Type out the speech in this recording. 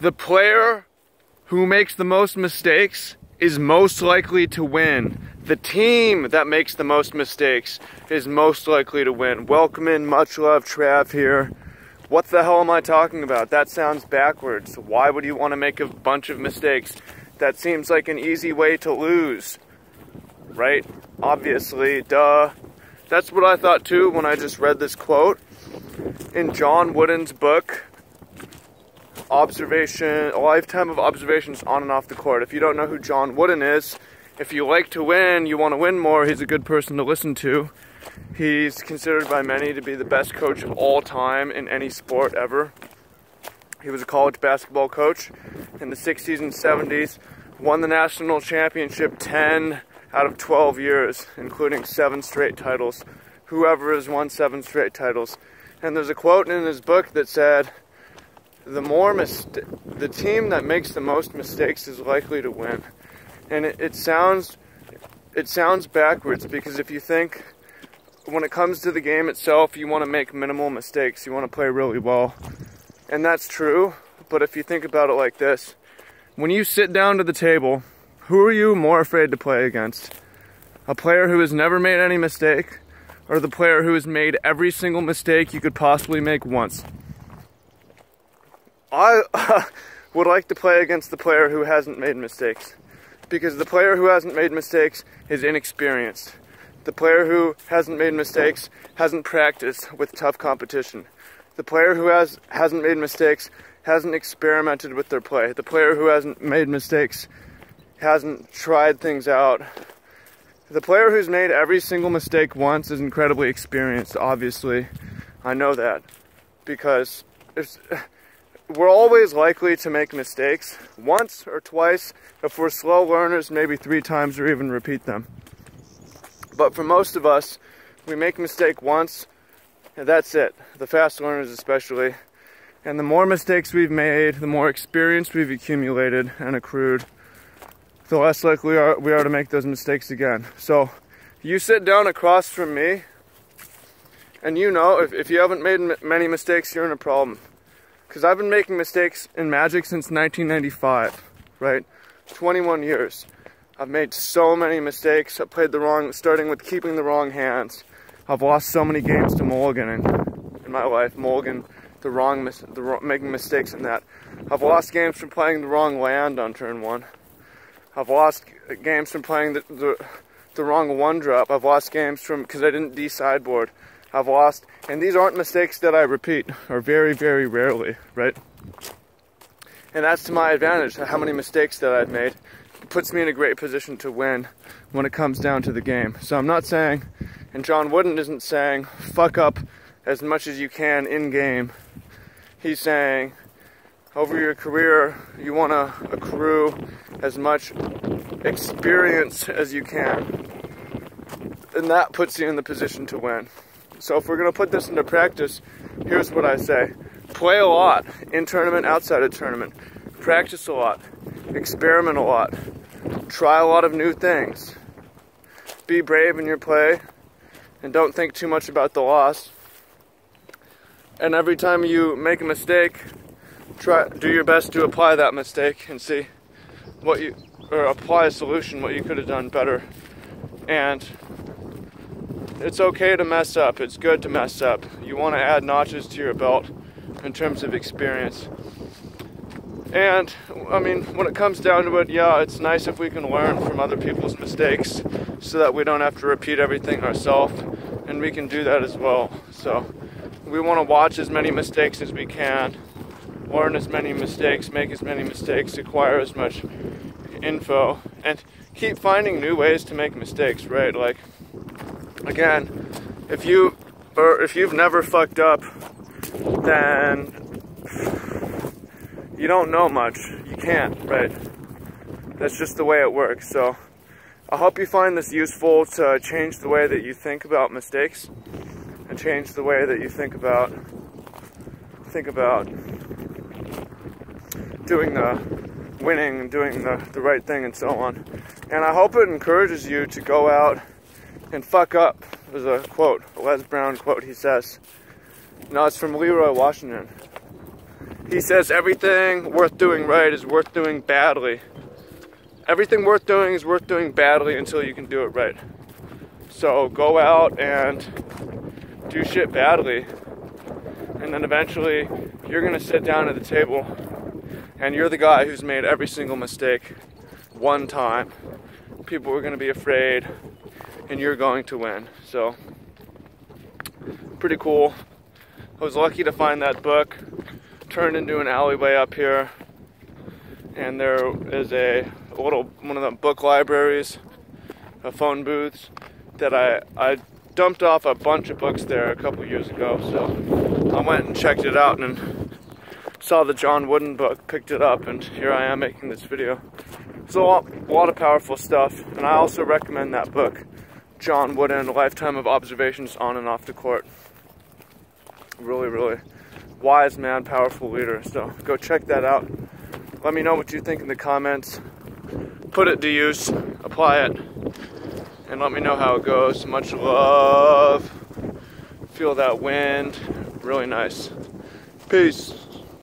The player who makes the most mistakes is most likely to win. The team that makes the most mistakes is most likely to win. Welcome in, much love, Trav here. What the hell am I talking about? That sounds backwards. Why would you want to make a bunch of mistakes? That seems like an easy way to lose, right? Obviously, duh. That's what I thought too when I just read this quote in John Wooden's book, A Lifetime of Observations on and Off the Court. If you don't know who John Wooden is, if you like to win, you want to win more, he's a good person to listen to. He's considered by many to be the best coach of all time in any sport ever. He was a college basketball coach in the 60s and 70s, won the national championship 10 out of 12 years, including 7 straight titles. Whoever has won 7 straight titles. And there's a quote in his book that said, the team that makes the most mistakes is likely to win. And it sounds backwards, because if you think, when it comes to the game itself, you want to make minimal mistakes, you want to play really well. And that's true, but if you think about it like this, when you sit down to the table, who are you more afraid to play against? A player who has never made any mistake, or the player who has made every single mistake you could possibly make once? I would like to play against the player who hasn't made mistakes, because the player who hasn't made mistakes is inexperienced. The player who hasn't made mistakes hasn't practiced with tough competition. The player who hasn't made mistakes hasn't experimented with their play. The player who hasn't made mistakes hasn't tried things out. The player who's made every single mistake once is incredibly experienced, obviously. I know that, because we're always likely to make mistakes once or twice. If we're slow learners, maybe 3 times or even repeat them. But for most of us, we make a mistake once, and that's it. The fast learners especially. And the more mistakes we've made, the more experience we've accumulated and accrued, the less likely we are to make those mistakes again. So you sit down across from me, and you know, if you haven't made many mistakes, you're in a problem. Because I've been making mistakes in Magic since 1995, right? 21 years. I've made so many mistakes. I played starting with keeping the wrong hands. I've lost so many games to mulliganing in my life. Mulligan, making mistakes in that. I've lost games from playing the wrong land on turn 1. I've lost games from playing the wrong 1-drop. I've lost games because I didn't de-sideboard. I've lost, and these aren't mistakes that I repeat, or very, very rarely, right? And that's to my advantage, how many mistakes that I've made. It puts me in a great position to win when it comes down to the game. So I'm not saying, and John Wooden isn't saying, fuck up as much as you can in-game. He's saying, over your career, you want to accrue as much experience as you can. And that puts you in the position to win. So if we're going to put this into practice, here's what I say. Play a lot, in tournament, outside of tournament. Practice a lot. Experiment a lot. Try a lot of new things. Be brave in your play, and don't think too much about the loss. And every time you make a mistake, do your best to apply that mistake and see apply a solution, what you could have done better. And it's okay to mess up. It's good to mess up. You want to add notches to your belt in terms of experience. And, I mean, when it comes down to it, yeah, it's nice if we can learn from other people's mistakes so that we don't have to repeat everything ourselves, and we can do that as well. So we want to watch as many mistakes as we can, learn as many mistakes, make as many mistakes, acquire as much info, and keep finding new ways to make mistakes, right? Like, again, if you've never fucked up, then you don't know much. You can't, right? That's just the way it works. So I hope you find this useful to change the way that you think about mistakes and change the way that you think about doing the winning and doing the right thing and so on. And I hope it encourages you to go out and fuck up. There's a quote, a Les Brown quote, he says. No, it's from Leroy Washington. He says everything worth doing right is worth doing badly. Everything worth doing is worth doing badly until you can do it right. So go out and do shit badly, and then eventually you're gonna sit down at the table and you're the guy who's made every single mistake one time. People are gonna be afraid and you're going to win. So pretty cool. I was lucky to find that book turned into an alleyway up here, and there is one of the book libraries, phone booths, that I dumped off a bunch of books there a couple years ago. So I went and checked it out and saw the John Wooden book, picked it up, and here I am making this video. It's a lot of powerful stuff, and I also recommend that book, John Wooden, A Lifetime of Observations on and Off the Court. Really, really wise man, powerful leader. So go check that out. Let me know what you think in the comments. Put it to use, apply it, and let me know how it goes. Much love. Feel that wind. Really nice. Peace.